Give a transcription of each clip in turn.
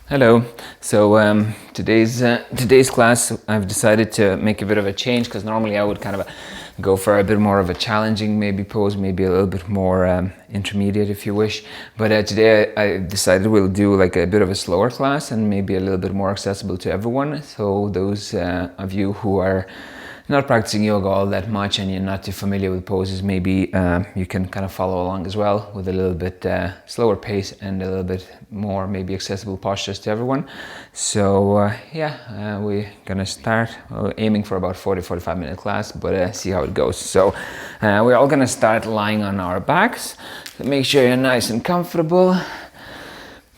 Hello. So today's class, I've decided to make a bit of a change because normally I would kind of go for a bit more of a challenging maybe pose, maybe a little bit more intermediate if you wish. But today I decided we'll do like a bit of a slower class and maybe a little bit more accessible to everyone. So those of you who are not practicing yoga all that much and you're not too familiar with poses, maybe you can kind of follow along as well with a little bit slower pace and a little bit more maybe accessible postures to everyone. So we're gonna start aiming for about 40-45 minute class, but see how it goes. So we're all gonna start lying on our backs. So make sure you're nice and comfortable,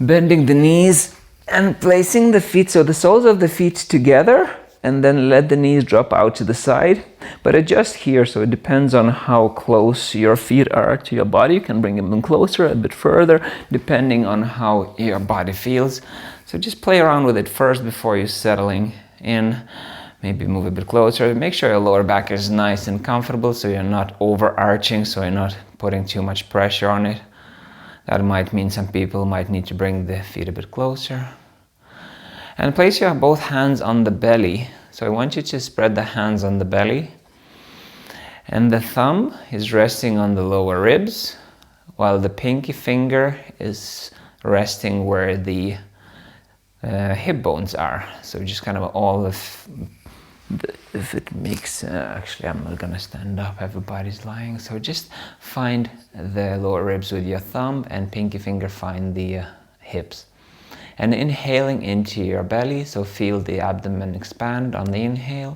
bending the knees and placing the feet, so the soles of the feet together, and then let the knees drop out to the side, but adjust here, so it depends on how close your feet are to your body. You can bring them closer, a bit further, depending on how your body feels. So just play around with it first before you're settling in. Maybe move a bit closer. Make sure your lower back is nice and comfortable, so you're not overarching, so you're not putting too much pressure on it. That might mean some people might need to bring the feet a bit closer. And place your both hands on the belly. So I want you to spread the hands on the belly. And the thumb is resting on the lower ribs, while the pinky finger is resting where the hip bones are. So just kind of all of, if it makes, actually I'm not gonna stand up, everybody's lying. So just find the lower ribs with your thumb and pinky finger find the hips. And inhaling into your belly, so feel the abdomen expand on the inhale.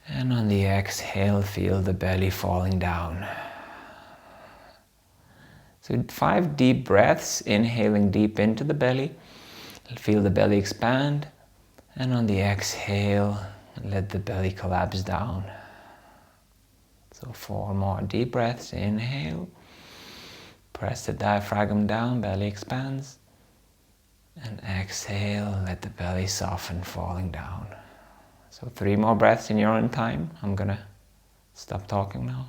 And on the exhale, feel the belly falling down. So 5 deep breaths, inhaling deep into the belly. Feel the belly expand. And on the exhale, let the belly collapse down. So 4 more deep breaths, inhale. Press the diaphragm down, belly expands. And exhale, let the belly soften, falling down. So 3 more breaths in your own time. I'm gonna stop talking now.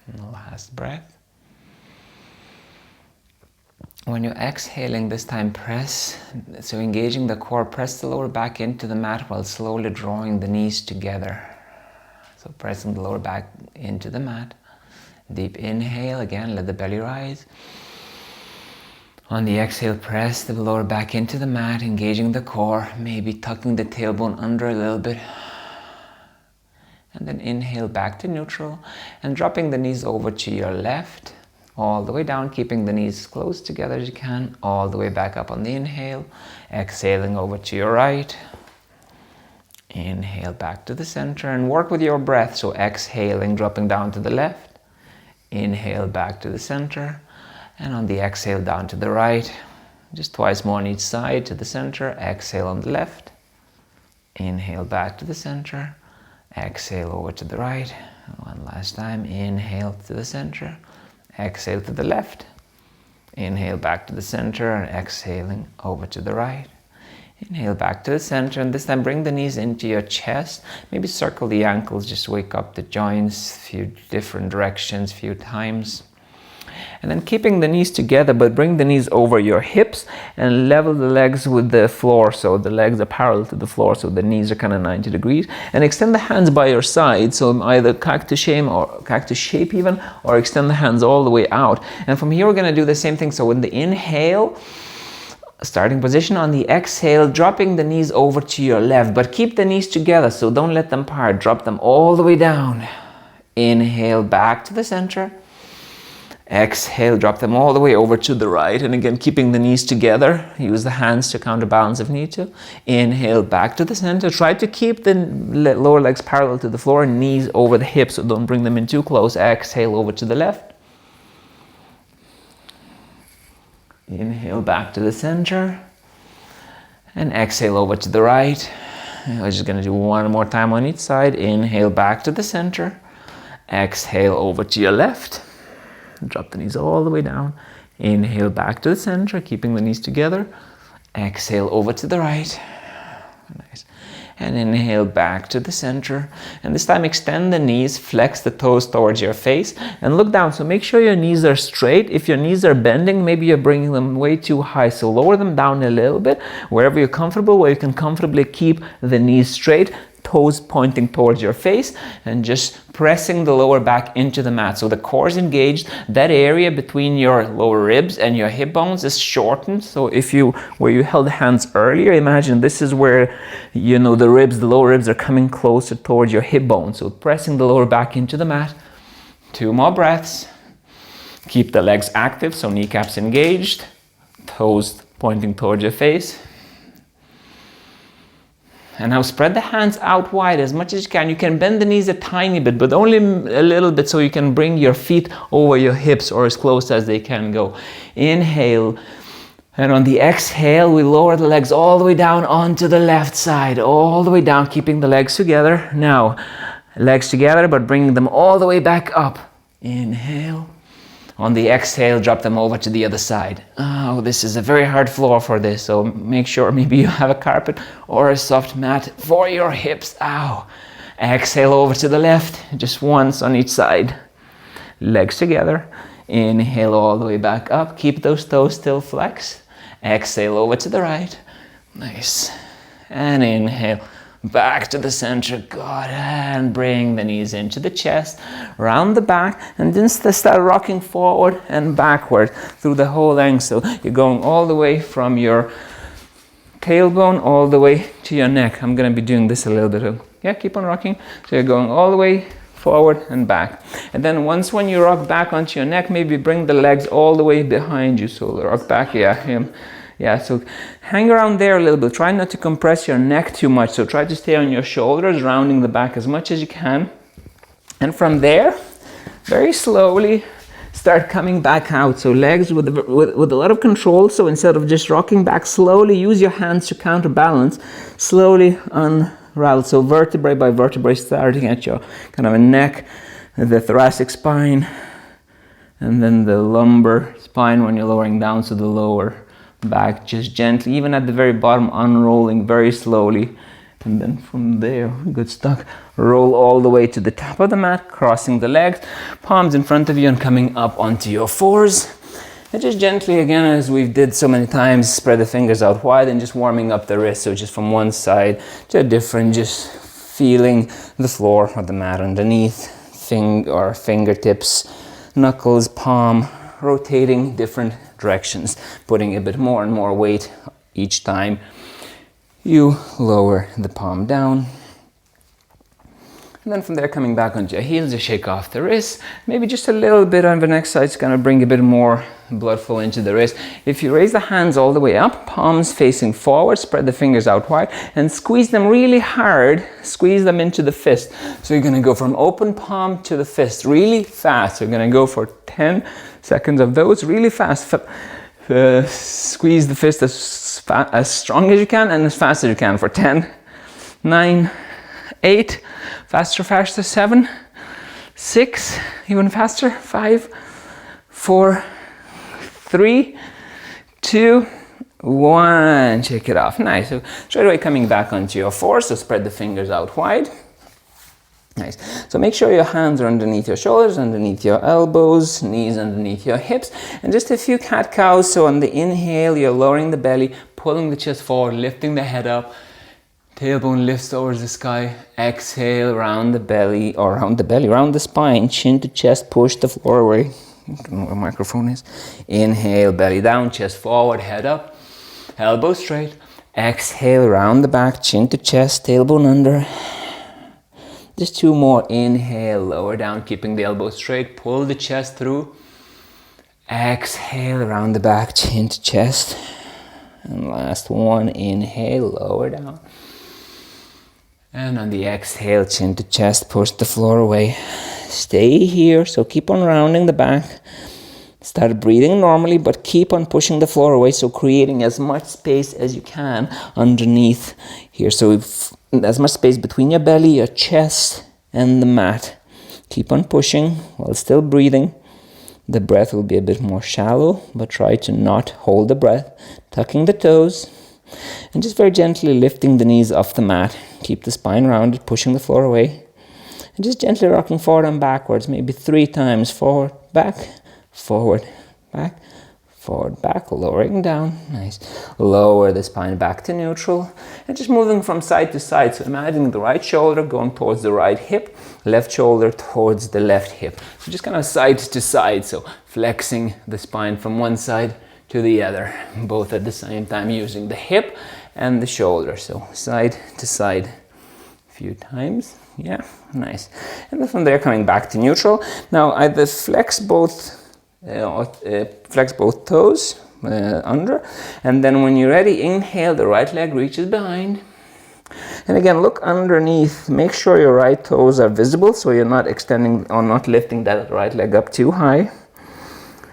And the last breath. When you're exhaling this time, press, so engaging the core, press the lower back into the mat while slowly drawing the knees together. So pressing the lower back into the mat. Deep inhale, again, let the belly rise. On the exhale, press the lower back into the mat, engaging the core, maybe tucking the tailbone under a little bit. And then inhale back to neutral and dropping the knees over to your left. All the way down, keeping the knees as close together as you can, all the way back up on the inhale, exhaling over to your right. Inhale back to the center and work with your breath, so exhaling, dropping down to the left. Inhale back to the center, and on the exhale down to the right. Just twice more on each side to the center, exhale on the left. Inhale back to the center, exhale over to the right. One last time, inhale to the center. Exhale to the left, inhale back to the center and exhaling over to the right. Inhale back to the center and this time bring the knees into your chest. Maybe circle the ankles, just wake up the joints, few different directions, few times. And then keeping the knees together, but bring the knees over your hips and level the legs with the floor. So the legs are parallel to the floor, so the knees are kind of 90 degrees. And extend the hands by your side, so either cactus shape even, or extend the hands all the way out. And from here we're going to do the same thing. So in the inhale, starting position, on the exhale, dropping the knees over to your left, but keep the knees together, so don't let them part. Drop them all the way down. Inhale back to the center. Exhale, drop them all the way over to the right. And again, keeping the knees together. Use the hands to counterbalance if need to. Inhale, back to the center. Try to keep the lower legs parallel to the floor, knees over the hips, so don't bring them in too close. Exhale over to the left. Inhale, back to the center. And exhale over to the right. We're just gonna do one more time on each side. Inhale, back to the center. Exhale over to your left. Drop the knees all the way down. Inhale back to the center, keeping the knees together. Exhale over to the right. Nice. And inhale back to the center. And this time extend the knees, flex the toes towards your face, and look down. So make sure your knees are straight. If your knees are bending, maybe you're bringing them way too high. So lower them down a little bit, wherever you're comfortable, where you can comfortably keep the knees straight, toes pointing towards your face, and just pressing the lower back into the mat. So the core is engaged. That area between your lower ribs and your hip bones is shortened. So where you held hands earlier, imagine this is where, the lower ribs are coming closer towards your hip bone. So pressing the lower back into the mat. 2 more breaths. Keep the legs active, so kneecaps engaged, toes pointing towards your face. And now spread the hands out wide as much as you can. You can bend the knees a tiny bit, but only a little bit, so you can bring your feet over your hips or as close as they can go. Inhale. And on the exhale, we lower the legs all the way down onto the left side, all the way down, keeping the legs together. Now, legs together, but bringing them all the way back up. Inhale. On the exhale, drop them over to the other side. Oh, this is a very hard floor for this, so make sure maybe you have a carpet or a soft mat for your hips. Ow. Exhale over to the left, just once on each side. Legs together. Inhale all the way back up. Keep those toes still flexed. Exhale over to the right. Nice. And inhale. Back to the center, good, and bring the knees into the chest, round the back, and then start rocking forward and backward through the whole length. So you're going all the way from your tailbone all the way to your neck. I'm going to be doing this a little bit. Yeah, keep on rocking. So you're going all the way forward and back. And then when you rock back onto your neck, maybe bring the legs all the way behind you. So rock back, yeah, so hang around there a little bit. Try not to compress your neck too much. So try to stay on your shoulders, rounding the back as much as you can. And from there, very slowly, start coming back out. So legs with a lot of control. So instead of just rocking back slowly, use your hands to counterbalance. Slowly unravel. So vertebrae by vertebrae, starting at your kind of a neck, the thoracic spine, and then the lumbar spine when you're lowering down, so the lower back, just gently, even at the very bottom, unrolling very slowly. And then from there, good stuck, roll all the way to the top of the mat, crossing the legs, palms in front of you and coming up onto your fours. And just gently, again, as we've did so many times, spread the fingers out wide and just warming up the wrist. So just from one side to a different, just feeling the floor or the mat underneath, fingertips, knuckles, palm, rotating different directions, putting a bit more and more weight each time you lower the palm down. And then from there, coming back onto your heels, you shake off the wrists. Maybe just a little bit on the next side, it's going to bring a bit more blood flow into the wrist. If you raise the hands all the way up, palms facing forward, spread the fingers out wide, and squeeze them really hard. Squeeze them into the fist. So you're going to go from open palm to the fist really fast. So you're going to go for 10 seconds of those really fast. Squeeze the fist as strong as you can and as fast as you can for 10, 9, 8, faster, 7, 6, even faster, 5, 4, 3, 2, 1. Shake it off. Nice. So straight away coming back onto your fours, so spread the fingers out wide. Nice. So make sure your hands are underneath your shoulders, underneath your elbows, knees underneath your hips, and just a few cat-cows. So on the inhale, you're lowering the belly, pulling the chest forward, lifting the head up. Tailbone lifts towards the sky. Exhale, round the belly, round the spine, chin to chest, push the floor away. I don't know where the microphone is. Inhale, belly down, chest forward, head up, elbow straight. Exhale, round the back, chin to chest, tailbone under. Just 2 more. Inhale, lower down, keeping the elbows straight. Pull the chest through. Exhale, round the back, chin to chest. And last one. Inhale, lower down. And on the exhale, chin to chest, push the floor away. Stay here, so keep on rounding the back. Start breathing normally, but keep on pushing the floor away, so creating as much space as you can underneath here. So as much space between your belly, your chest, and the mat. Keep on pushing while still breathing. The breath will be a bit more shallow, but try to not hold the breath. Tucking the toes. And just very gently lifting the knees off the mat. Keep the spine rounded, pushing the floor away. And just gently rocking forward and backwards, maybe 3 times. Forward, back, forward, back, forward, back, lowering down. Nice. Lower the spine back to neutral. And just moving from side to side. So imagining the right shoulder going towards the right hip, left shoulder towards the left hip. So just kind of side to side. So flexing the spine from one side to the other, both at the same time, using the hip and the shoulder. So side to side a few times. Yeah, nice. And then from there, coming back to neutral. Now either flex both toes under, and then when you're ready, inhale, the right leg reaches behind. And again, look underneath. Make sure your right toes are visible, so you're not extending or not lifting that right leg up too high.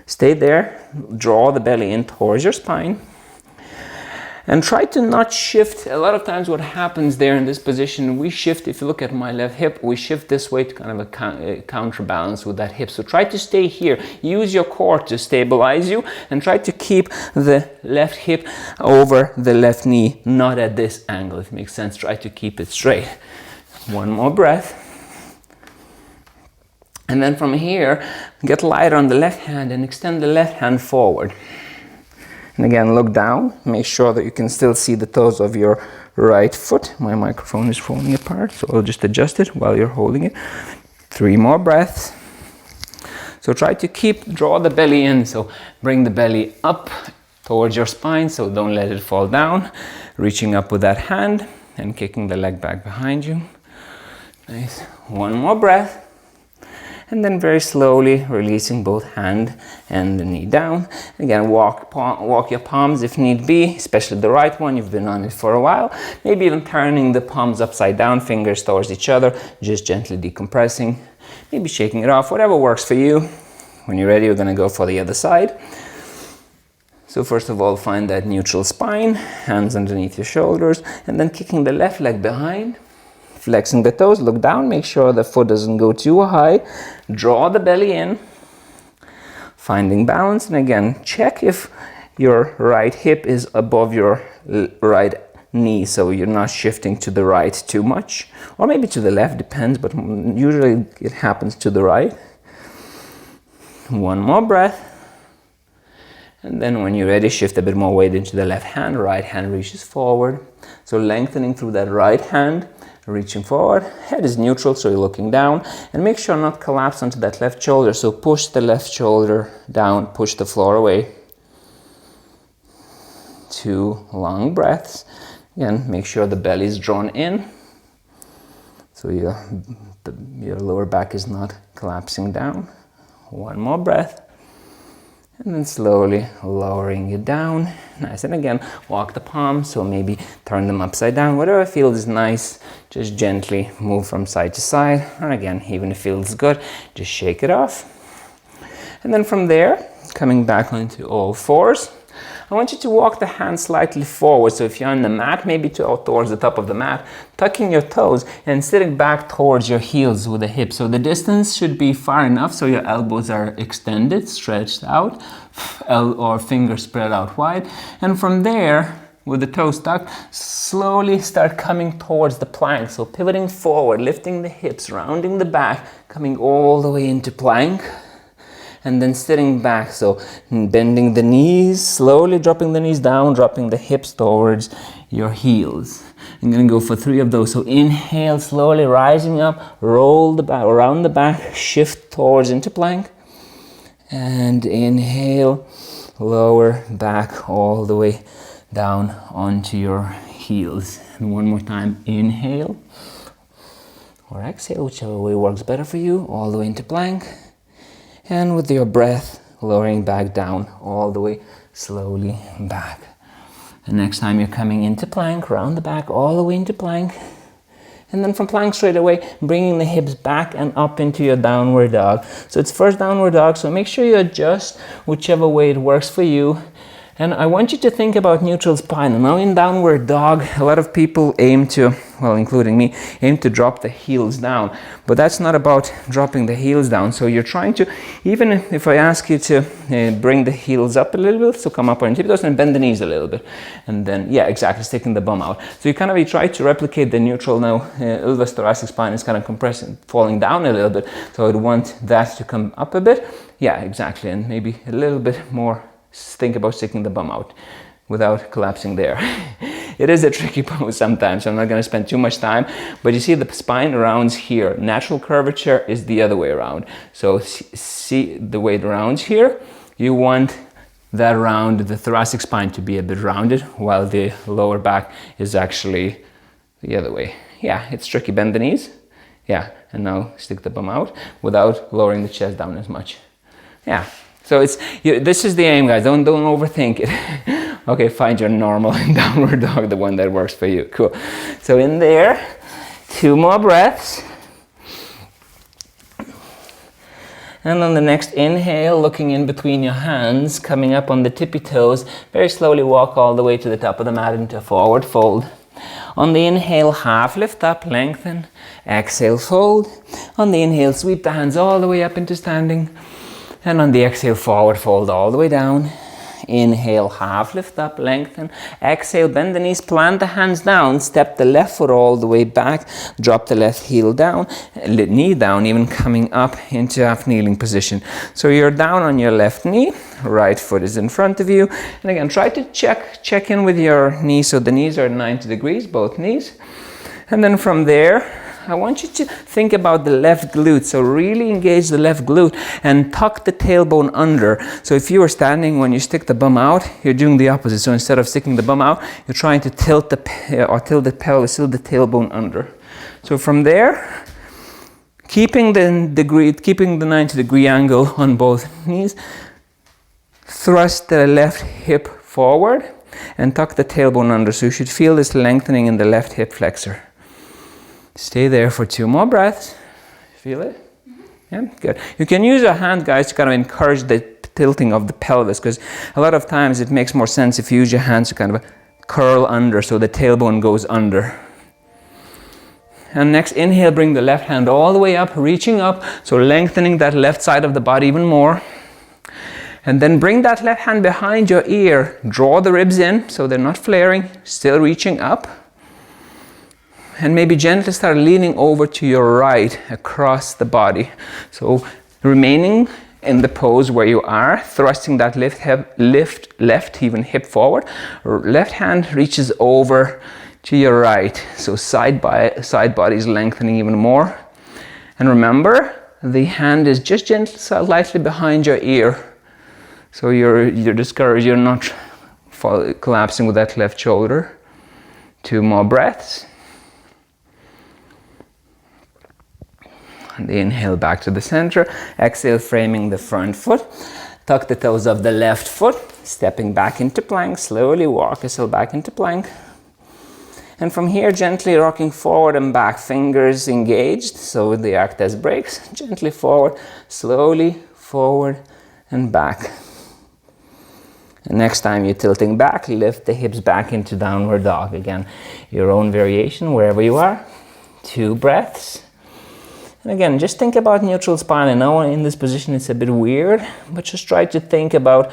Stay there. Draw the belly in towards your spine. And try to not shift. A lot of times what happens there in this position, we shift, if you look at my left hip, we shift this way to kind of a counterbalance with that hip. So try to stay here. Use your core to stabilize you and try to keep the left hip over the left knee, not at this angle. If it makes sense, try to keep it straight. One more breath. And then from here, get lighter on the left hand and extend the left hand forward. And again, look down. Make sure that you can still see the toes of your right foot. My microphone is falling apart, so I'll just adjust it while you're holding it. 3 more breaths. So try to draw the belly in. So bring the belly up towards your spine, so don't let it fall down. Reaching up with that hand and kicking the leg back behind you. Nice. 1 more breath. And then very slowly releasing both hand and the knee down. Again, walk your palms if need be, especially the right one. You've been on it for a while. Maybe even turning the palms upside down, fingers towards each other, just gently decompressing. Maybe shaking it off, whatever works for you. When you're ready, we're going to go for the other side. So first of all, find that neutral spine, hands underneath your shoulders, and then kicking the left leg behind. Flexing the toes, look down, make sure the foot doesn't go too high. Draw the belly in, finding balance. And again, check if your right hip is above your right knee, so you're not shifting to the right too much. Or maybe to the left, depends, but usually it happens to the right. 1 more breath. And then when you're ready, shift a bit more weight into the left hand. Right hand reaches forward. So lengthening through that right hand. Reaching forward, head is neutral, so you're looking down, and make sure not collapse onto that left shoulder. So push the left shoulder down, push the floor away. 2 long breaths. Again, make sure the belly is drawn in, so your lower back is not collapsing down. 1 more breath. And then slowly lowering it down. Nice. And again, walk the palms, so maybe turn them upside down. Whatever feels nice, just gently move from side to side. And again, even if it feels good, just shake it off. And then from there, coming back onto all fours, I want you to walk the hands slightly forward. So if you're on the mat, maybe towards the top of the mat, tucking your toes and sitting back towards your heels with the hips. So the distance should be far enough so your elbows are extended, stretched out, or fingers spread out wide. And from there, with the toes tucked, slowly start coming towards the plank. So pivoting forward, lifting the hips, rounding the back, coming all the way into plank. And then sitting back, so bending the knees, slowly dropping the knees down, dropping the hips towards your heels. I'm going to go for 3 of those. So inhale, slowly rising up, roll the back, around the back, shift towards into plank. And inhale, lower back all the way down onto your heels. And 1 more time, inhale or exhale, whichever way works better for you, all the way into plank. And with your breath, lowering back down, all the way slowly back. And next time you're coming into plank, round the back, all the way into plank. And then from plank straight away, bringing the hips back and up into your downward dog. So it's first downward dog, so make sure you adjust whichever way it works for you. And I want you to think about neutral spine. And now in downward dog, a lot of people aim to, well, including me, aim to drop the heels down. But that's not about dropping the heels down. So you're trying to, even if I ask you to bring the heels up a little bit, so come up on your tiptoes and bend the knees a little bit. And then, yeah, exactly, sticking the bum out. So you try to replicate the neutral now. Ulvus thoracic spine is kind of compressing, falling down a little bit. So I'd want that to come up a bit. Yeah, exactly. And maybe a little bit more. Think about sticking the bum out without collapsing there. It is a tricky pose sometimes, so I'm not going to spend too much time, but you see the spine rounds here. Natural curvature is the other way around. So see the way it rounds here, you want that round, the thoracic spine, to be a bit rounded, while the lower back is actually the other way. Yeah, it's tricky. Bend the knees. Yeah, and now stick the bum out without lowering the chest down as much. Yeah. So this is the aim, guys. Don't overthink it. Okay, find your normal downward dog, the one that works for you. Cool. So in there, 2 more breaths. And on the next inhale, looking in between your hands, coming up on the tippy toes, very slowly walk all the way to the top of the mat into a forward fold. On the inhale, half lift up, lengthen. Exhale, fold. On the inhale, sweep the hands all the way up into standing. And on the exhale, forward fold all the way down. Inhale, half lift up, lengthen. Exhale, bend the knees, plant the hands down, step the left foot all the way back, drop the left heel down, knee down, even coming up into half kneeling position. So you're down on your left knee, right foot is in front of you. And again, try to check in with your knees, so the knees are at 90 degrees, both knees. And then from there, I want you to think about the left glute. So really engage the left glute and tuck the tailbone under. So if you are standing, when you stick the bum out, you're doing the opposite. So instead of sticking the bum out, you're trying to tilt the pelvis, tilt the tailbone under. So from there, keeping the 90-degree angle on both knees, thrust the left hip forward and tuck the tailbone under. So you should feel this lengthening in the left hip flexor. Stay there for 2 more breaths. Feel it? Mm-hmm. Yeah, good. You can use your hand, guys, to kind of encourage the tilting of the pelvis, because a lot of times it makes more sense if you use your hands to kind of curl under, so the tailbone goes under. And next, inhale, bring the left hand all the way up, reaching up, so lengthening that left side of the body even more. And then bring that left hand behind your ear, draw the ribs in so they're not flaring, still reaching up. And maybe gently start leaning over to your right across the body. So remaining in the pose where you are, thrusting that left even hip forward. Left hand reaches over to your right. So side body is lengthening even more. And remember, the hand is just gently, slightly behind your ear. So you're discouraged, you're not collapsing with that left shoulder. 2 more breaths. And inhale back to the center. Exhale, framing the front foot. Tuck the toes of the left foot. Stepping back into plank. Slowly walk yourself back into plank. And from here, gently rocking forward and back. Fingers engaged, so they act as brakes. Gently forward, slowly forward and back. And next time you're tilting back, lift the hips back into downward dog. Again, your own variation wherever you are. 2 breaths. And again, just think about neutral spine. I know in this position it's a bit weird, but just try to think about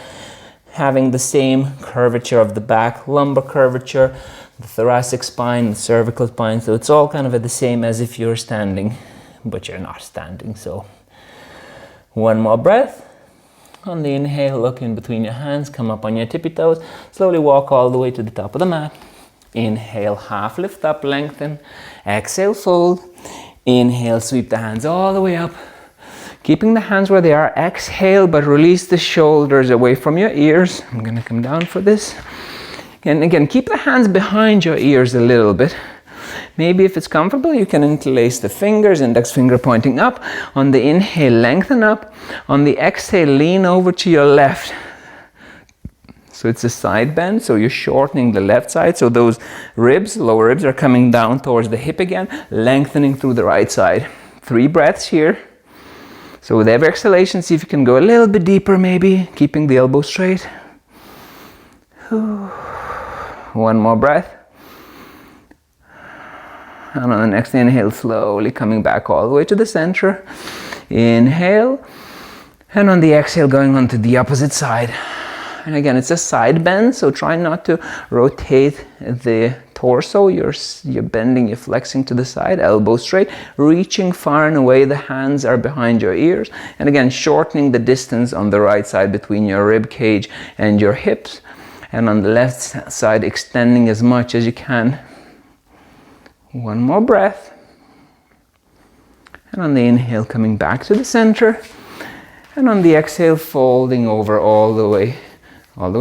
having the same curvature of the back, lumbar curvature, the thoracic spine, the cervical spine. So it's all kind of the same as if you're standing, but you're not standing. So 1 more breath. On the inhale, look in between your hands, come up on your tippy toes, slowly walk all the way to the top of the mat. Inhale, half lift up, lengthen. Exhale, fold. Inhale, sweep the hands all the way up. Keeping the hands where they are. Exhale, but release the shoulders away from your ears. I'm going to come down for this. And again, keep the hands behind your ears a little bit. Maybe if it's comfortable, you can interlace the fingers, index finger pointing up. On the inhale, lengthen up. On the exhale, lean over to your left. So it's a side bend, so you're shortening the left side. So those ribs, lower ribs, are coming down towards the hip again, lengthening through the right side. 3 breaths here. So with every exhalation, see if you can go a little bit deeper maybe, keeping the elbow straight. One more breath. And on the next inhale, slowly coming back all the way to the center. Inhale. And on the exhale, going on to the opposite side. And again, it's a side bend, so try not to rotate the torso. You're bending, you're flexing to the side, elbow straight, reaching far and away. The hands are behind your ears. And again, shortening the distance on the right side between your rib cage and your hips. And on the left side, extending as much as you can. One more breath. And on the inhale, coming back to the center. And on the exhale, folding over all the way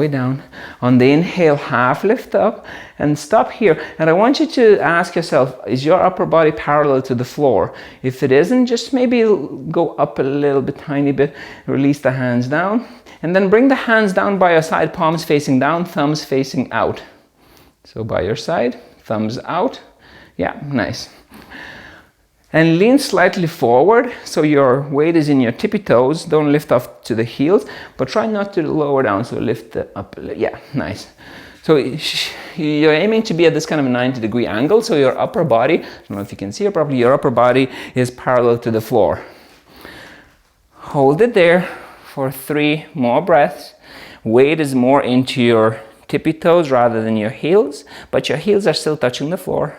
down. On the inhale, half lift up and stop here. And I want you to ask yourself, is your upper body parallel to the floor? If it isn't, just maybe go up a little bit, tiny bit, release the hands down. And then bring the hands down by your side, palms facing down, thumbs facing out. So by your side, thumbs out. Yeah, nice. And lean slightly forward, so your weight is in your tippy toes. Don't lift off to the heels, but try not to lower down, so lift up. Yeah, nice. So you're aiming to be at this kind of 90-degree angle, so your upper body, I don't know if you can see it properly, your upper body is parallel to the floor. Hold it there for 3 more breaths. Weight is more into your tippy toes rather than your heels, but your heels are still touching the floor.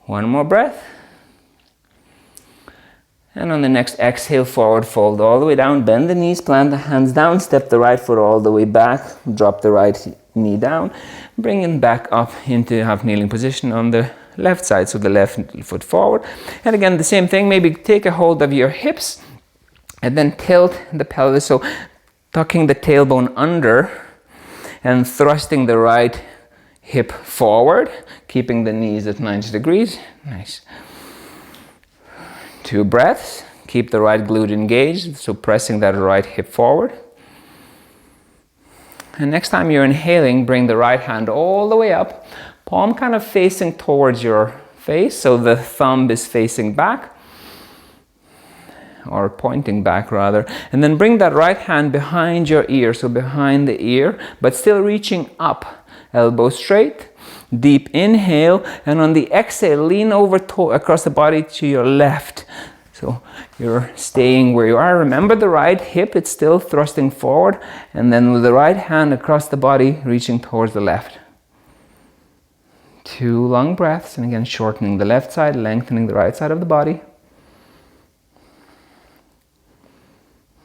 1 more breath. And on the next exhale, forward fold all the way down, bend the knees, plant the hands down, step the right foot all the way back, drop the right knee down, bring it back up into half kneeling position on the left side, so the left foot forward. And again, the same thing, maybe take a hold of your hips and then tilt the pelvis, so tucking the tailbone under and thrusting the right hip forward, keeping the knees at 90 degrees. Nice. 2 breaths. Keep the right glute engaged, so pressing that right hip forward. And next time you're inhaling, bring the right hand all the way up, palm kind of facing towards your face, so the thumb is facing back, or pointing back rather. And then bring that right hand behind your ear, so behind the ear, but still reaching up, elbow straight. Deep inhale, and on the exhale, lean over across the body to your left. So you're staying where you are. Remember the right hip, it's still thrusting forward, and then with the right hand across the body, reaching towards the left. 2 long breaths, and again, shortening the left side, lengthening the right side of the body.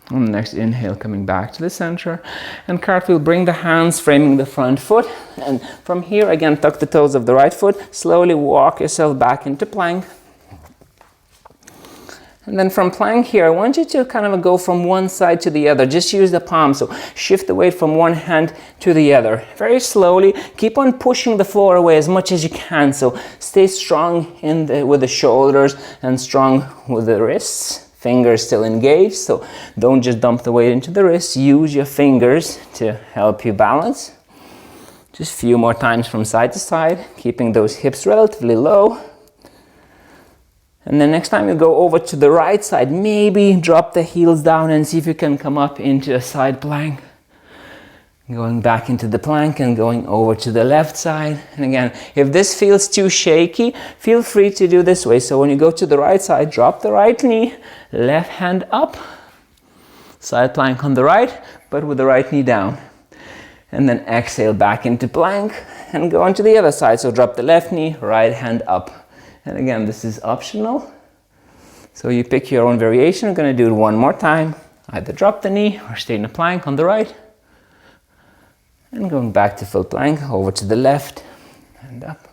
On the next inhale, coming back to the center, and cartwheel, bring the hands framing the front foot, and from here again, tuck the toes of the right foot, slowly walk yourself back into plank. And then from plank here, I want you to kind of go from one side to the other. Just use the palm, so shift the weight from one hand to the other. Very slowly, keep on pushing the floor away as much as you can, so stay strong with the shoulders and strong with the wrists. Fingers still engaged, so don't just dump the weight into the wrists. Use your fingers to help you balance. Just a few more times from side to side, keeping those hips relatively low. And then next time you go over to the right side, maybe drop the heels down and see if you can come up into a side plank. Going back into the plank and going over to the left side. And again, if this feels too shaky, feel free to do this way. So when you go to the right side, drop the right knee, left hand up, side plank on the right, but with the right knee down. And then exhale back into plank and go on to the other side. So drop the left knee, right hand up. And again, this is optional. So you pick your own variation. I'm going to do it one more time. Either drop the knee or stay in a plank on the right. And going back to full plank, over to the left, and up.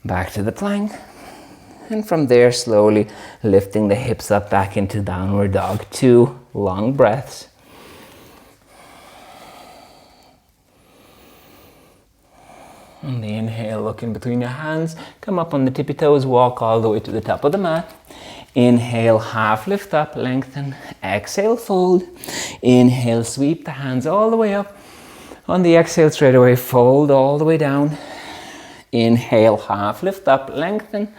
Back to the plank. And from there, slowly lifting the hips up back into downward dog. 2 long breaths. On the inhale, look in between your hands. Come up on the tippy toes, walk all the way to the top of the mat. Inhale, half lift up, lengthen. Exhale, fold. Inhale, sweep the hands all the way up. On the exhale, straight away, fold all the way down. Inhale, half lift up, lengthen.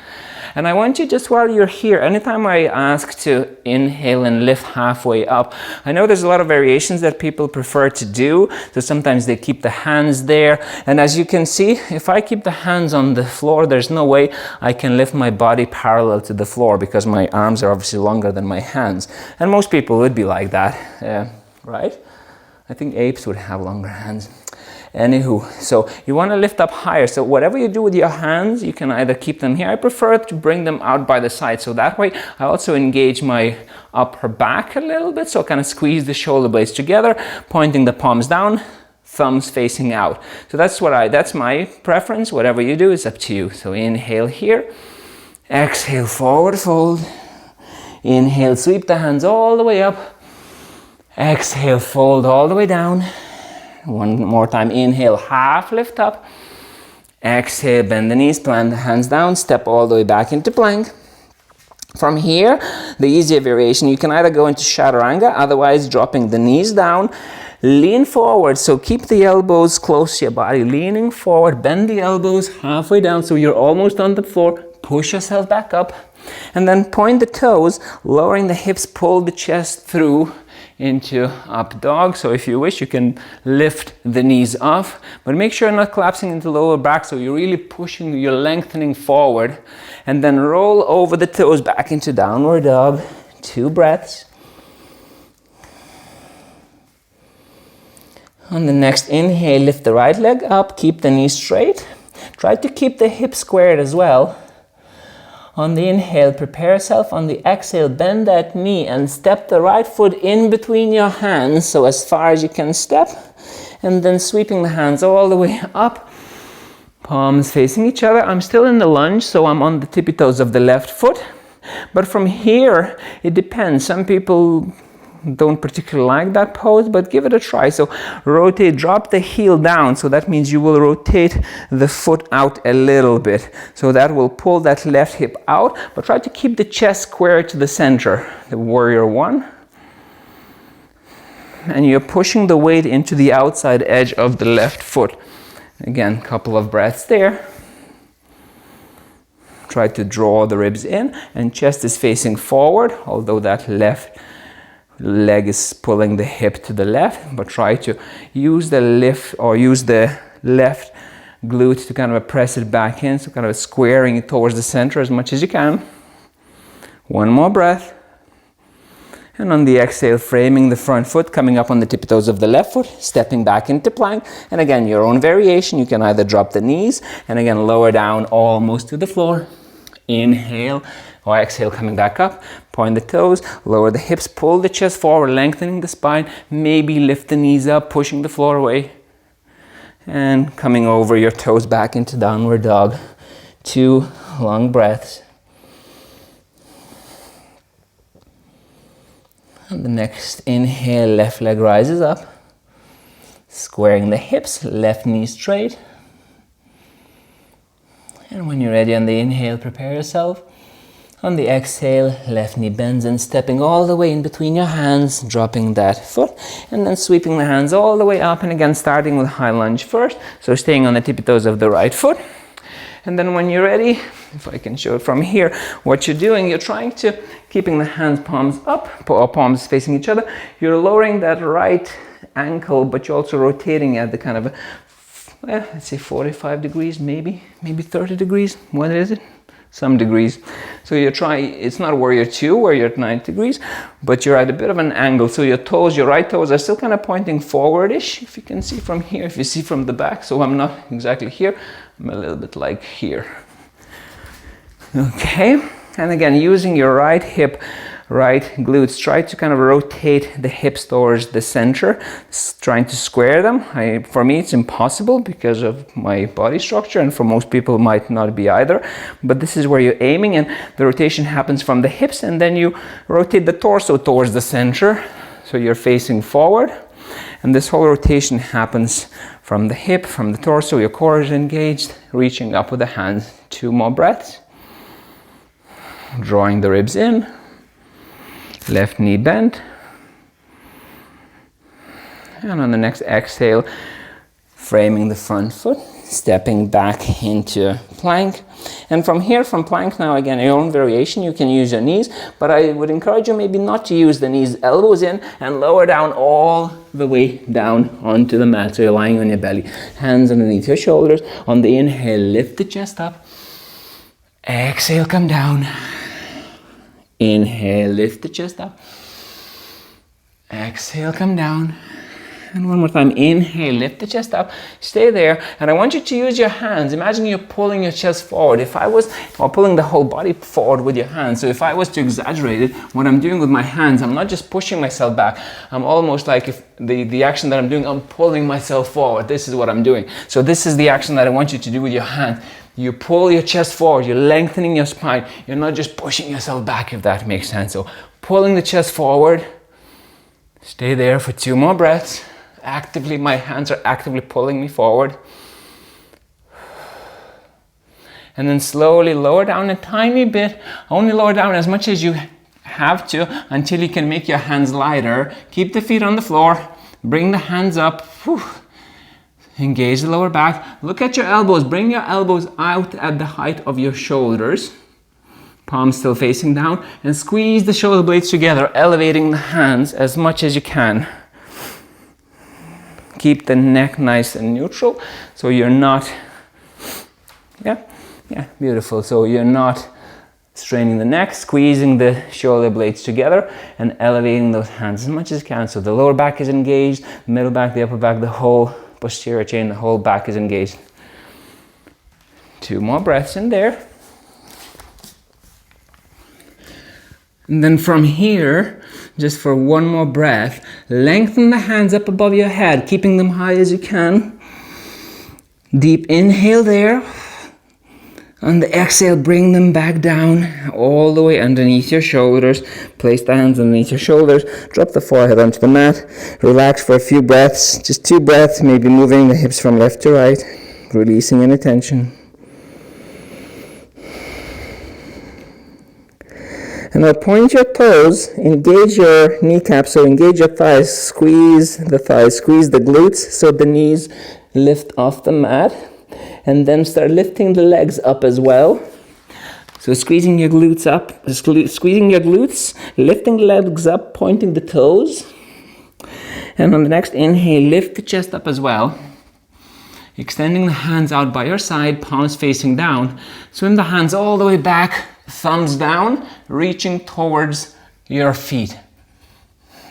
And I want you, just while you're here, anytime I ask to inhale and lift halfway up, I know there's a lot of variations that people prefer to do. So sometimes they keep the hands there. And as you can see, if I keep the hands on the floor, there's no way I can lift my body parallel to the floor because my arms are obviously longer than my hands. And most people would be like that, right? I think apes would have longer hands. Anywho, so you want to lift up higher. So whatever you do with your hands, you can either keep them here. I prefer to bring them out by the side. So that way I also engage my upper back a little bit. So kind of squeeze the shoulder blades together, pointing the palms down, thumbs facing out. So that's my preference. Whatever you do is up to you. So inhale here, exhale, forward fold. Inhale, sweep the hands all the way up. Exhale, fold all the way down. One more time, inhale, half lift up. Exhale, bend the knees, plant the hands down, step all the way back into plank. From here, the easier variation, you can either go into chaturanga, otherwise dropping the knees down, lean forward, so keep the elbows close to your body, leaning forward, bend the elbows halfway down so you're almost on the floor, push yourself back up, and then point the toes, lowering the hips, pull the chest through into up dog. So if you wish, you can lift the knees off, but make sure you're not collapsing into lower back, so you're really pushing, you're lengthening forward, and then roll over the toes back into downward dog. 2 breaths. On the next inhale, lift the right leg up, keep the knees straight. Try to keep the hips squared as well. On the inhale, prepare yourself. On the exhale, bend that knee and step the right foot in between your hands, so as far as you can step, and then sweeping the hands all the way up, palms facing each other. I'm still in the lunge, so I'm on the tippy toes of the left foot, but from here, it depends. Some people don't particularly like that pose, but give it a try. So rotate, drop the heel down, so that means you will rotate the foot out a little bit, so that will pull that left hip out, but try to keep the chest square to the center, the warrior 1, and you're pushing the weight into the outside edge of the left foot. Again, couple of breaths there. Try to draw the ribs in, and chest is facing forward, although that left leg is pulling the hip to the left, but try to use the lift or use the left glute to kind of press it back in, so kind of squaring it towards the center as much as you can. 1 more breath. And on the exhale, framing the front foot, coming up on the tippy toes of the left foot, stepping back into plank. And again, your own variation. You can either drop the knees and again lower down almost to the floor. Inhale or exhale, coming back up, point the toes, lower the hips, pull the chest forward, lengthening the spine, maybe lift the knees up, pushing the floor away, and coming over your toes back into downward dog. 2 long breaths. On the next inhale, left leg rises up, squaring the hips, left knee straight. And when you're ready on the inhale, prepare yourself. On the exhale, left knee bends and stepping all the way in between your hands, dropping that foot, and then sweeping the hands all the way up, and again starting with high lunge first, so staying on the tippy toes of the right foot. And then when you're ready, if I can show it from here, what you're doing, you're trying to, keeping the hands palms up, or palms facing each other, you're lowering that right ankle, but you're also rotating at the kind of, let's say 45 degrees, maybe 30 degrees, what is it? Some degrees. So you're trying, it's not warrior 2 where you're at 90 degrees, but you're at a bit of an angle. So your toes, your right toes are still kind of pointing forward-ish, if you can see from here, if you see from the back. So I'm not exactly here, I'm a little bit like here. Okay, and again, using your right hip, right glutes, try to kind of rotate the hips towards the center, trying to square them. For me, it's impossible because of my body structure, and for most people it might not be either. But this is where you're aiming, and the rotation happens from the hips, and then you rotate the torso towards the center, so you're facing forward. And this whole rotation happens from the hip, from the torso, your core is engaged, reaching up with the hands. 2 more breaths. Drawing the ribs in. Left knee bent, and on the next exhale, framing the front foot, stepping back into plank. And from here, from plank now, again, your own variation, you can use your knees, but I would encourage you maybe not to use the knees, elbows in and lower down all the way down onto the mat. So you're lying on your belly, hands underneath your shoulders. On the inhale, lift the chest up. Exhale, come down. Inhale, lift the chest up. Exhale, come down. And one more time, inhale, lift the chest up, stay there, and I want you to use your hands. Imagine you're pulling your chest forward. Or pulling the whole body forward with your hands. So if I was to exaggerate it, what I'm doing with my hands, I'm not just pushing myself back. I'm almost like if the action that I'm doing, I'm pulling myself forward. This is what I'm doing. So this is the action that I want you to do with your hand. You pull your chest forward, you're lengthening your spine. You're not just pushing yourself back, if that makes sense. So pulling the chest forward, stay there for 2 more breaths. Actively, my hands are actively pulling me forward. And then slowly lower down a tiny bit. Only lower down as much as you have to until you can make your hands lighter. Keep the feet on the floor. Bring the hands up. Whew. Engage the lower back. Look at your elbows. Bring your elbows out at the height of your shoulders. Palms still facing down. And squeeze the shoulder blades together, elevating the hands as much as you can. Keep the neck nice and neutral, so you're not, beautiful. So you're not straining the neck, squeezing the shoulder blades together and elevating those hands as much as you can. So the lower back is engaged, the middle back, the upper back, the whole posterior chain, the whole back is engaged. 2 more breaths in there. And then from here, just for 1 more breath, lengthen the hands up above your head, keeping them high as you can. Deep inhale there. On the exhale, bring them back down all the way underneath your shoulders. Place the hands underneath your shoulders. Drop the forehead onto the mat. Relax for a few breaths. Just 2 breaths, maybe moving the hips from left to right. Releasing any tension. And now point your toes, engage your kneecaps, so engage your thighs, squeeze the thighs, squeeze the glutes so the knees lift off the mat, and then start lifting the legs up as well. So squeezing your glutes up, squeezing your glutes, lifting the legs up, pointing the toes. And on the next inhale, lift the chest up as well. Extending the hands out by your side, palms facing down. Swim the hands all the way back, thumbs down, reaching towards your feet.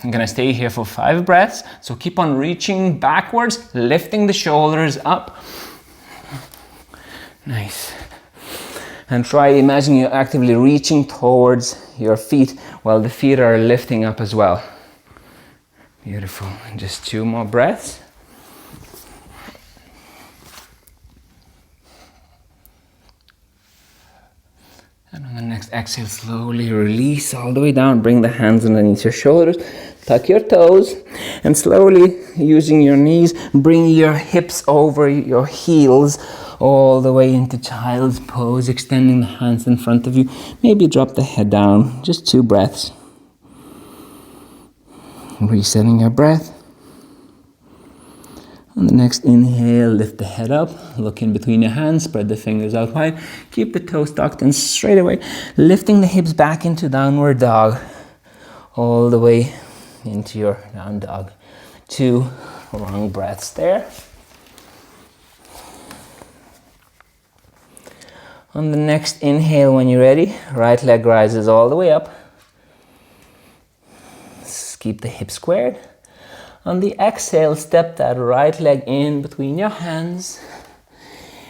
I'm gonna stay here for 5 breaths. So keep on reaching backwards, lifting the shoulders up. Nice. And try imagining you're actively reaching towards your feet while the feet are lifting up as well. Beautiful. And just 2 more breaths. And on the next exhale, slowly release all the way down. Bring the hands underneath your shoulders. Tuck your toes. And slowly, using your knees, bring your hips over your heels all the way into child's pose. Extending the hands in front of you. Maybe drop the head down. Just 2 breaths. Resetting your breath. On the next inhale, lift the head up, look in between your hands, spread the fingers out wide, keep the toes tucked and straight away, lifting the hips back into downward dog, all the way into your down dog. 2 long breaths there. On the next inhale, when you're ready, right leg rises all the way up. Keep the hips squared. On the exhale, step that right leg in between your hands.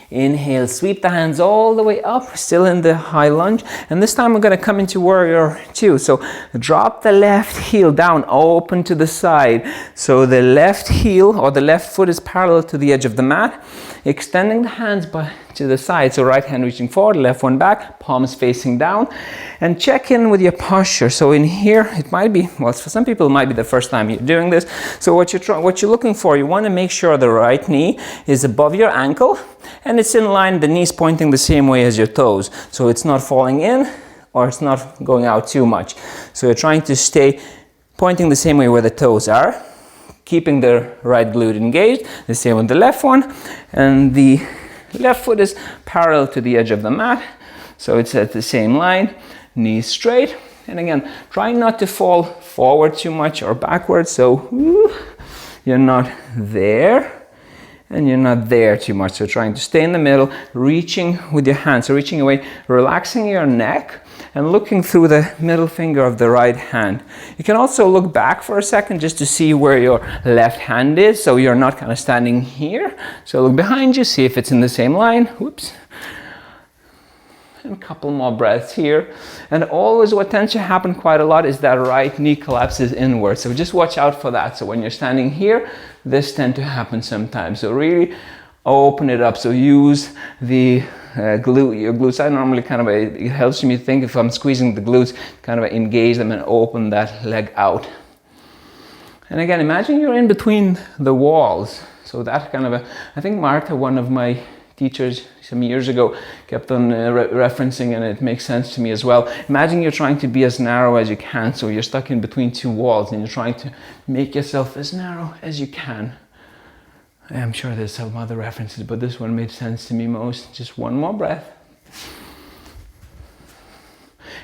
Inhale, sweep the hands all the way up, still in the high lunge. And this time we're going to come into warrior 2. So drop the left heel down, open to the side. So the left heel or the left foot is parallel to the edge of the mat. Extending the hands to the side. So right hand reaching forward, left one back, palms facing down. And check in with your posture. So in here, it might be, well, for some people, it might be the first time you're doing this. So what you're looking for, you want to make sure the right knee is above your ankle and it's in line, the knees pointing the same way as your toes. So it's not falling in or it's not going out too much. So you're trying to stay pointing the same way where the toes are, keeping the right glute engaged, the same with the left one, and the Left foot is parallel to the edge of the mat, so it's at the same line, knees straight. And again, try not to fall forward too much or backwards, so you're not there and you're not there too much. So trying to stay in the middle, reaching with your hands, so reaching away, relaxing your neck and looking through the middle finger of the right hand. You can also look back for a second just to see where your left hand is, so you're not kind of standing here. So look behind you, see if it's in the same line. Whoops. And a couple more breaths here. And always what tends to happen quite a lot is that right knee collapses inward. So just watch out for that. So when you're standing here, this tends to happen sometimes. So really open it up. So use the your glutes. I normally kind of, it helps me think if I'm squeezing the glutes, kind of engage them and open that leg out. And again, imagine you're in between the walls. So that kind of I think Martha, one of my teachers some years ago, kept on referencing, and it makes sense to me as well. Imagine you're trying to be as narrow as you can, so you're stuck in between two walls and you're trying to make yourself as narrow as you can. I'm sure there's some other references, but this one made sense to me most. Just one more breath.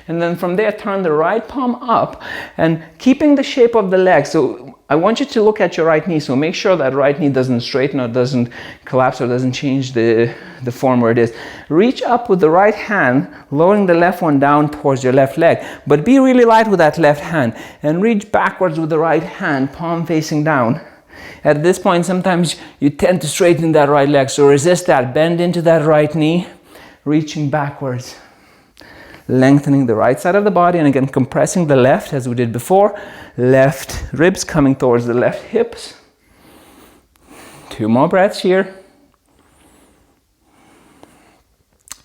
And then from there, turn the right palm up and keeping the shape of the leg. So I want you to look at your right knee. So make sure that right knee doesn't straighten or doesn't collapse or doesn't change the form where it is. Reach up with the right hand, lowering the left one down towards your left leg. But be really light with that left hand and reach backwards with the right hand, palm facing down. At this point, sometimes you tend to straighten that right leg. So resist that. Bend into that right knee, reaching backwards. Lengthening the right side of the body, and again compressing the left as we did before. Left ribs coming towards the left hips. 2 more breaths here.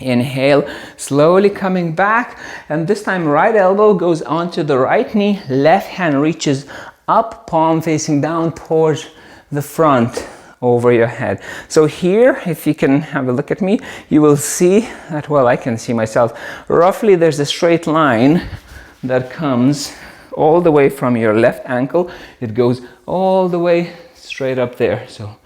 Inhale, slowly coming back, and this time right elbow goes onto the right knee, left hand reaches up, palm facing down towards the front over your head. So here, if you can have a look at me, you will see that, well, I can see myself. Roughly there's a straight line that comes all the way from your left ankle. It goes all the way straight up there. So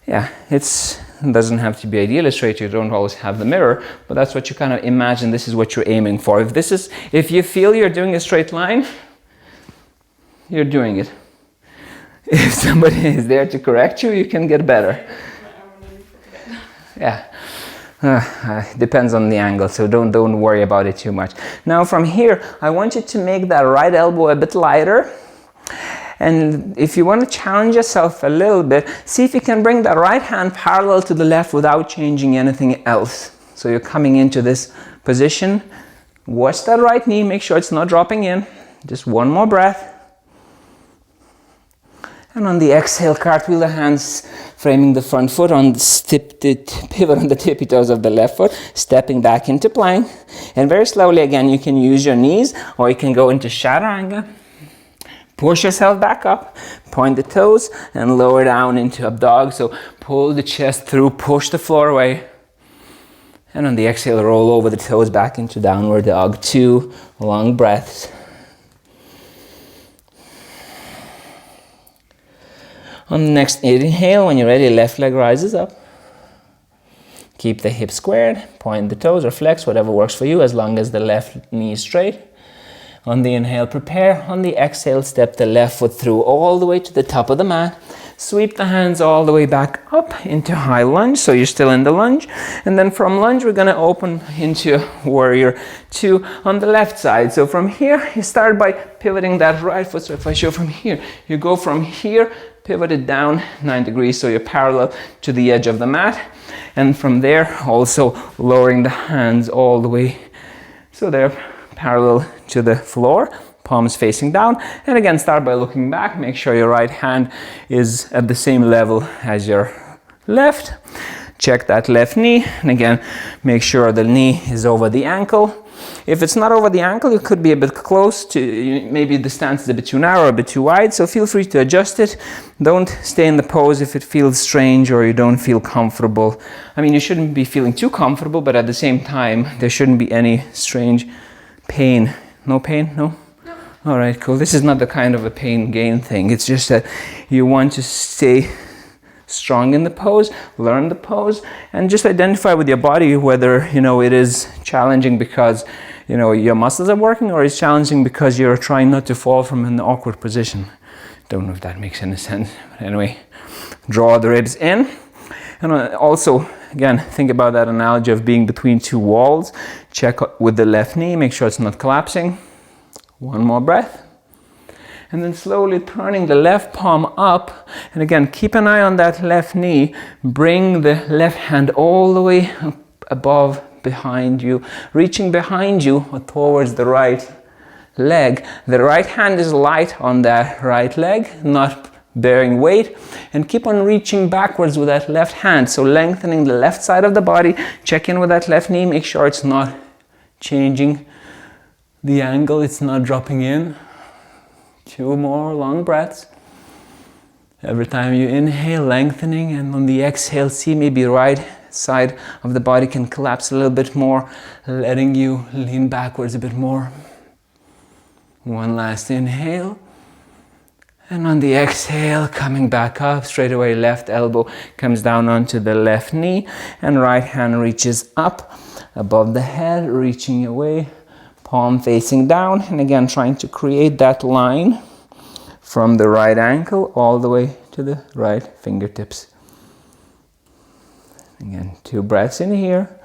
yeah, it doesn't have to be ideally straight. You don't always have the mirror, but that's what you kind of imagine. This is what you're aiming for. If you feel you're doing a straight line, you're doing it. If somebody is there to correct you, you can get better. Yeah, depends on the angle, so don't worry about it too much. Now from here, I want you to make that right elbow a bit lighter. And if you want to challenge yourself a little bit, see if you can bring that right hand parallel to the left without changing anything else. So you're coming into this position. Watch that right knee, make sure it's not dropping in. Just one more breath. And on the exhale, cartwheel the hands, framing the front foot on the pivot on the tippy toes of the left foot, stepping back into plank. And very slowly again, you can use your knees or you can go into chaturanga. Push yourself back up, point the toes and lower down into up dog. So pull the chest through, push the floor away. And on the exhale, roll over the toes back into downward dog. 2 long breaths. On the next inhale, when you're ready, left leg rises up. Keep the hips squared, point the toes or flex, whatever works for you, as long as the left knee is straight. On the inhale, prepare. On the exhale, step the left foot through all the way to the top of the mat. Sweep the hands all the way back up into high lunge, so you're still in the lunge. And then from lunge, we're gonna open into warrior 2 on the left side. So from here, you start by pivoting that right foot. So if I show from here, you go from here, pivot it down 9 degrees, so you're parallel to the edge of the mat. And from there, also lowering the hands all the way, so they're parallel to the floor, palms facing down. And again, start by looking back. Make sure your right hand is at the same level as your left. Check that left knee, and again, make sure the knee is over the ankle. If it's not over the ankle, you could be a bit close to, maybe the stance is a bit too narrow, a bit too wide, so feel free to adjust it. Don't stay in the pose if it feels strange or you don't feel comfortable. I mean, you shouldn't be feeling too comfortable, but at the same time, there shouldn't be any strange pain. No pain? No? No. All right, cool. This is not the kind of a pain gain thing. It's just that you want to stay strong in the pose, learn the pose, and just identify with your body whether, it is challenging because, your muscles are working, or it's challenging because you're trying not to fall from an awkward position. Don't know if that makes any sense, but anyway, draw the ribs in. And also, again, think about that analogy of being between two walls. Check with the left knee, make sure it's not collapsing. One more breath. And then slowly turning the left palm up. And again, keep an eye on that left knee. Bring the left hand all the way up above, behind you. Reaching behind you or towards the right leg. The right hand is light on that right leg, not bearing weight. And keep on reaching backwards with that left hand. So lengthening the left side of the body. Check in with that left knee. Make sure it's not changing the angle. It's not dropping in. 2 more long breaths. Every time you inhale, lengthening, and on the exhale, see maybe right side of the body can collapse a little bit more, letting you lean backwards a bit more. One last inhale. And on the exhale, coming back up, straight away, left elbow comes down onto the left knee, and right hand reaches up above the head, reaching away. Palm facing down, and again trying to create that line from the right ankle all the way to the right fingertips. Again, 2 breaths in here.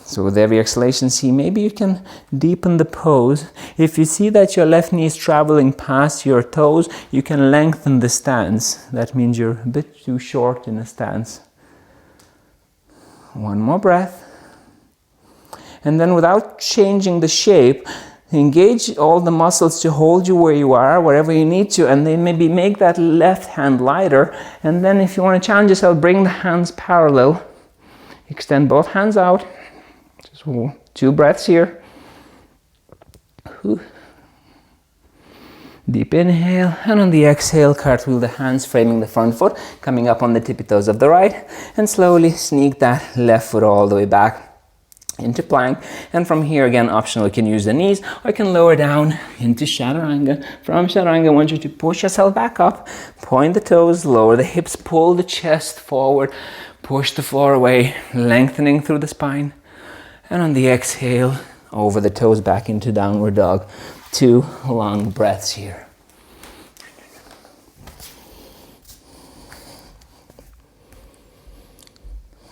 So with every exhalation, see, maybe you can deepen the pose. If you see that your left knee is traveling past your toes, you can lengthen the stance. That means you're a bit too short in a stance. One more breath. And then without changing the shape, engage all the muscles to hold you where you are, wherever you need to, and then maybe make that left hand lighter. And then if you want to challenge yourself, bring the hands parallel. Extend both hands out. Just 2 breaths here. Deep inhale, and on the exhale, cartwheel the hands, framing the front foot, coming up on the tippy toes of the right, and slowly sneak that left foot all the way back into plank. And from here, again, optional, you can use the knees, or you can lower down into chaturanga. From chaturanga, I want you to push yourself back up, point the toes, lower the hips, pull the chest forward, push the floor away, lengthening through the spine. And on the exhale, over the toes back into downward dog. 2 long breaths here.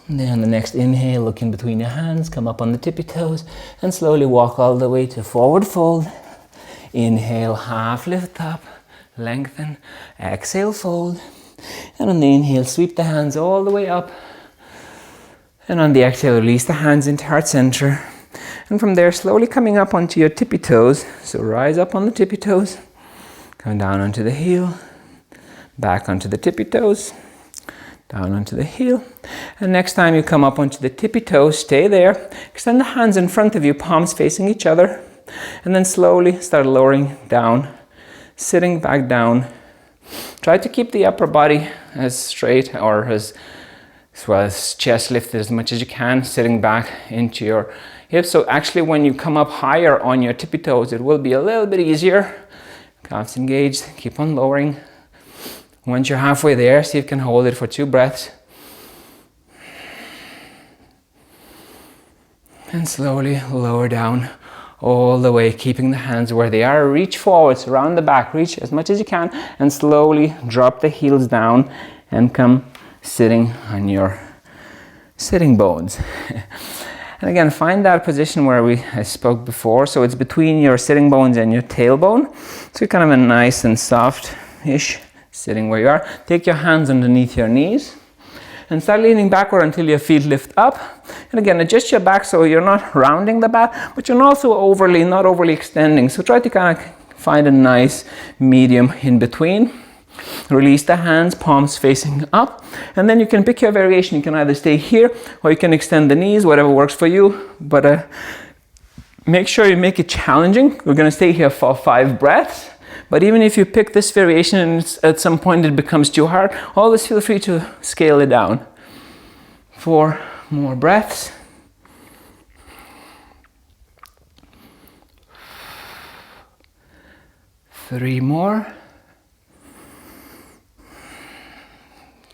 And then on the next inhale, look in between your hands, come up on the tippy toes, and slowly walk all the way to forward fold. Inhale, half lift up, lengthen. Exhale, fold. And on the inhale, sweep the hands all the way up. And on the exhale, release the hands into heart center. And from there, slowly coming up onto your tippy toes. So rise up on the tippy toes, come down onto the heel, back onto the tippy toes, down onto the heel. And next time you come up onto the tippy toes, stay there. Extend the hands in front of you, palms facing each other. And then slowly start lowering down, sitting back down. Try to keep the upper body as straight or as well as chest lifted as much as you can, sitting back into your hips. So actually when you come up higher on your tippy toes, it will be a little bit easier. Calves engaged, keep on lowering. Once you're halfway there, see if you can hold it for 2 breaths. And slowly lower down all the way, keeping the hands where they are. Reach forwards, around the back, reach as much as you can, and slowly drop the heels down and come sitting on your sitting bones. And again, find that position where I spoke before. So it's between your sitting bones and your tailbone. So kind of a nice and soft-ish sitting where you are. Take your hands underneath your knees and start leaning backward until your feet lift up. And again, adjust your back so you're not rounding the back, but you're not overly extending. So try to kind of find a nice medium in between. Release the hands, palms facing up, and then you can pick your variation. You can either stay here or you can extend the knees, whatever works for you. But make sure you make it challenging. We're going to stay here for 5 breaths. But even if you pick this variation and at some point it becomes too hard, always feel free to scale it down. 4 more breaths. 3 more.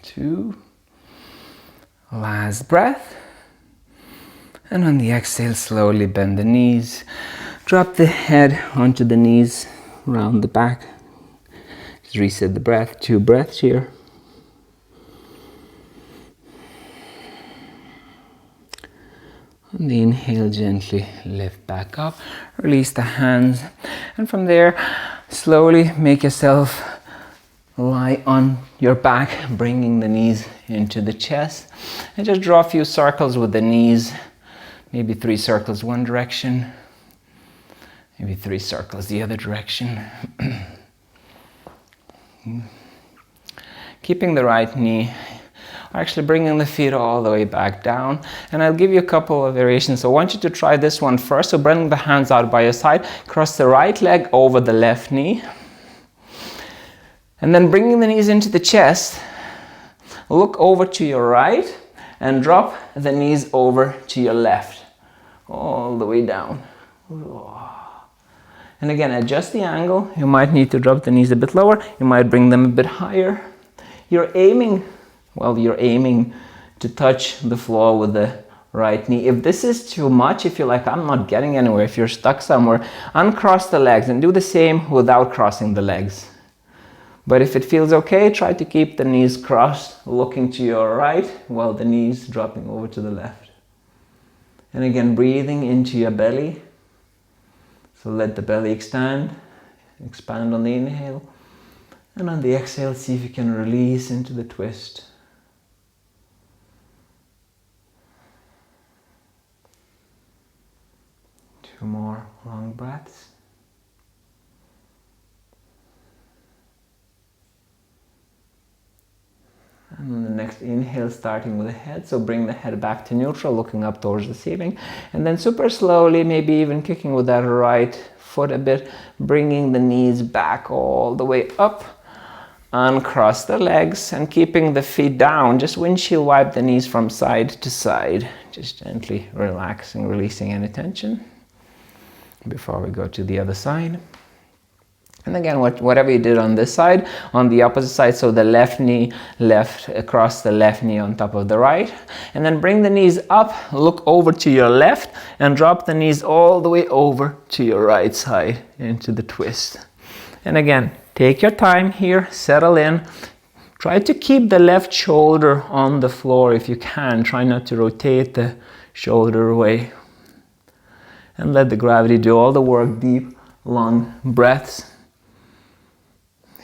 2 2. Last breath. And on the exhale, slowly bend the knees. Drop the head onto the knees, round the back. Just reset the breath. 2 breaths here. On the inhale, gently lift back up. Release the hands. And from there, slowly make yourself lie on your back, bringing the knees into the chest. And just draw a few circles with the knees. Maybe 3 circles one direction. Maybe 3 circles the other direction. Keeping the right knee, actually bringing the feet all the way back down. And I'll give you a couple of variations. So I want you to try this one first. So bring the hands out by your side. Cross the right leg over the left knee. And then bringing the knees into the chest. Look over to your right and drop the knees over to your left. All the way down. And again, adjust the angle. You might need to drop the knees a bit lower. You might bring them a bit higher. You're aiming to touch the floor with the right knee. If this is too much, if you're like, I'm not getting anywhere, if you're stuck somewhere, uncross the legs and do the same without crossing the legs. But if it feels okay, try to keep the knees crossed, looking to your right, while the knees dropping over to the left. And again, breathing into your belly. So let the belly expand on the inhale. And on the exhale, see if you can release into the twist. Two more long breaths. And then the next inhale, starting with the head. So bring the head back to neutral, looking up towards the ceiling. And then super slowly, maybe even kicking with that right foot a bit, bringing the knees back all the way up. Uncross the legs and keeping the feet down. Just windshield wipe the knees from side to side. Just gently relaxing, releasing any tension before we go to the other side. And again, whatever you did on this side, on the opposite side, so the left knee, across the left knee on top of the right. And then bring the knees up, look over to your left, and drop the knees all the way over to your right side into the twist. And again, take your time here, settle in. Try to keep the left shoulder on the floor if you can. Try not to rotate the shoulder away. And let the gravity do all the work. Deep, long breaths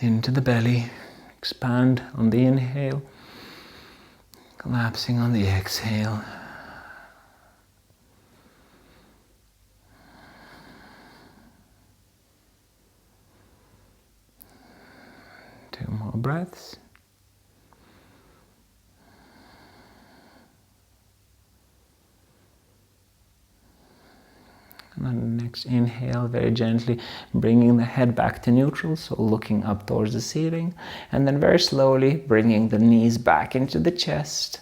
into the belly. Expand on the inhale. Collapsing on the exhale. Two more breaths. And on the next inhale, very gently bringing the head back to neutral, so looking up towards the ceiling. And then very slowly bringing the knees back into the chest.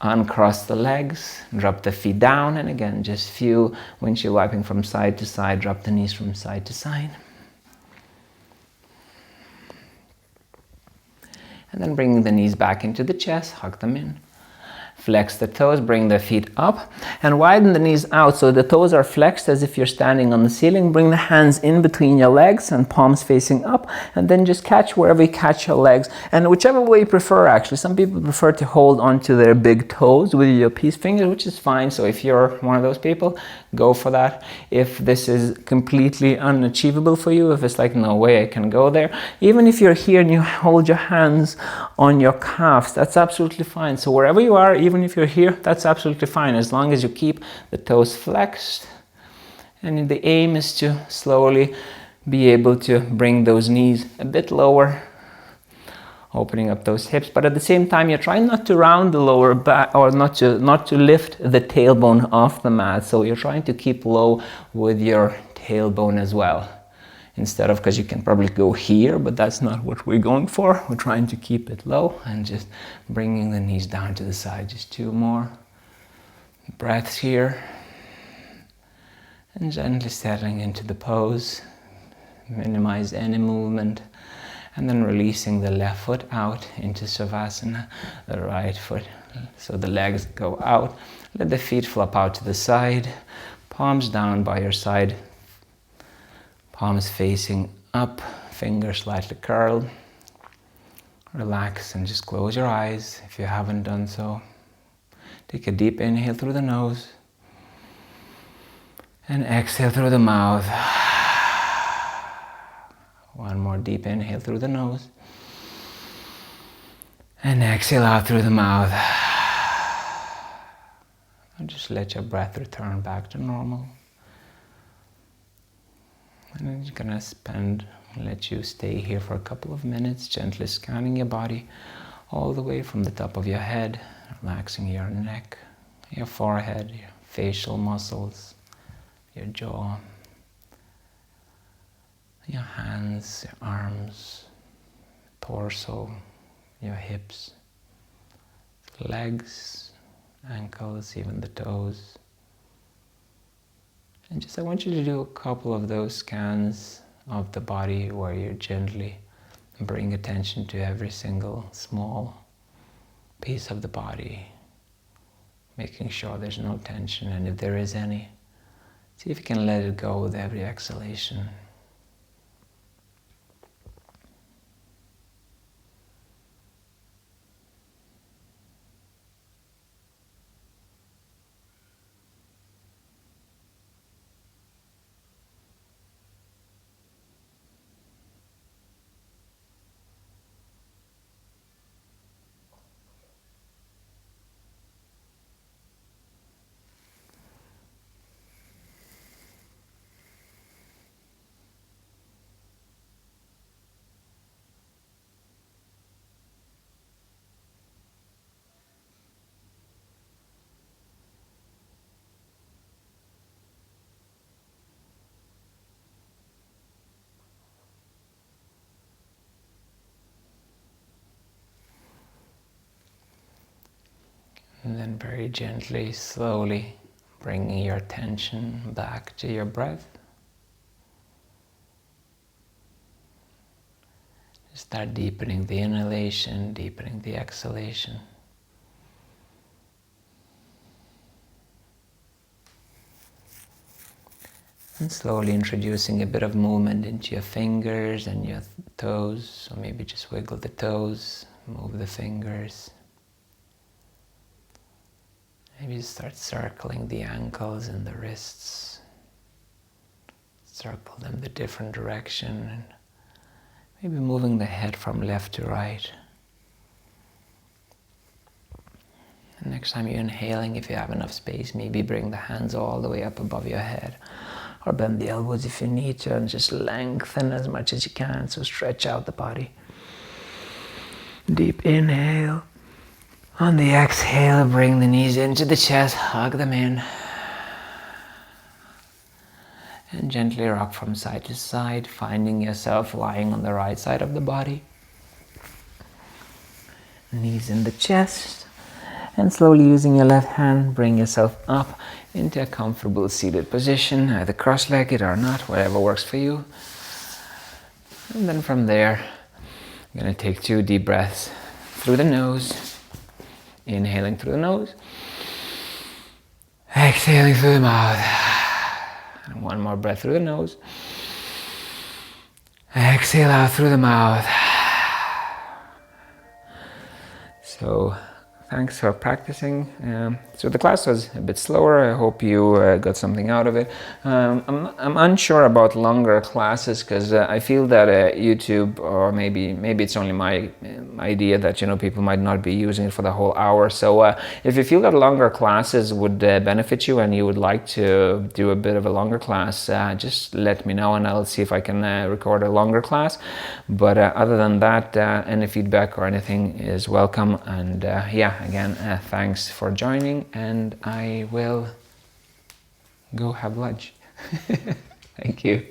Uncross the legs, drop the feet down, and again, just feel windshield wiping from side to side, drop the knees from side to side. And then bringing the knees back into the chest, hug them in. Flex the toes, bring the feet up, and widen the knees out so the toes are flexed as if you're standing on the ceiling. Bring the hands in between your legs and palms facing up, and then just catch wherever you catch your legs. And whichever way you prefer, actually. Some people prefer to hold onto their big toes with your peace fingers, which is fine. So if you're one of those people, go for that. If this is completely unachievable for you, if it's like, no way I can go there, even if you're here and you hold your hands on your calves, that's absolutely fine. So wherever you are, even if you're here, that's absolutely fine, as long as you keep the toes flexed. And the aim is to slowly be able to bring those knees a bit lower, opening up those hips, but at the same time you're trying not to round the lower back, or not to lift the tailbone off the mat. So you're trying to keep low with your tailbone as well. Instead of, because you can probably go here, but that's not what we're going for. We're trying to keep it low and just bringing the knees down to the side. Just two more breaths here. And gently settling into the pose. Minimize any movement. And then releasing the left foot out into Savasana, the right foot. So the legs go out. Let the feet flop out to the side. Palms down by your side. Palms facing up. Fingers slightly curled. Relax and just close your eyes if you haven't done so. Take a deep inhale through the nose. And exhale through the mouth. One more deep inhale through the nose. And exhale out through the mouth. And just let your breath return back to normal. And then you're gonna let you stay here for a couple of minutes, gently scanning your body all the way from the top of your head, relaxing your neck, your forehead, your facial muscles, your jaw, your hands, your arms, torso, your hips, legs, ankles, even the toes. And just I want you to do a couple of those scans of the body where you gently bring attention to every single small piece of the body, making sure there's no tension, and if there is any, see if you can let it go with every exhalation. And then very gently, slowly, bringing your attention back to your breath. Start deepening the inhalation, deepening the exhalation. And slowly introducing a bit of movement into your fingers and your toes. So maybe just wiggle the toes, move the fingers. Maybe start circling the ankles and the wrists. Circle them the different direction, and maybe moving the head from left to right. And next time you're inhaling, if you have enough space, maybe bring the hands all the way up above your head, or bend the elbows if you need to, and just lengthen as much as you can, so stretch out the body. Deep inhale. On the exhale, bring the knees into the chest, hug them in. And gently rock from side to side, finding yourself lying on the right side of the body. Knees in the chest. And slowly using your left hand, bring yourself up into a comfortable seated position, either cross-legged or not, whatever works for you. And then from there, I'm going to take 2 deep breaths through the nose. Inhaling through the nose, exhaling through the mouth, and 1 more breath through the nose, exhale out through the mouth. So thanks for practicing. So the class was a bit slower. I hope you got something out of it. I'm unsure about longer classes because I feel that YouTube, or maybe it's only my idea that people might not be using it for the whole hour. So if you feel that longer classes would benefit you and you would like to do a bit of a longer class, just let me know and I'll see if I can record a longer class. But other than that, any feedback or anything is welcome. And yeah, again, thanks for joining, and I will go have lunch. Thank you.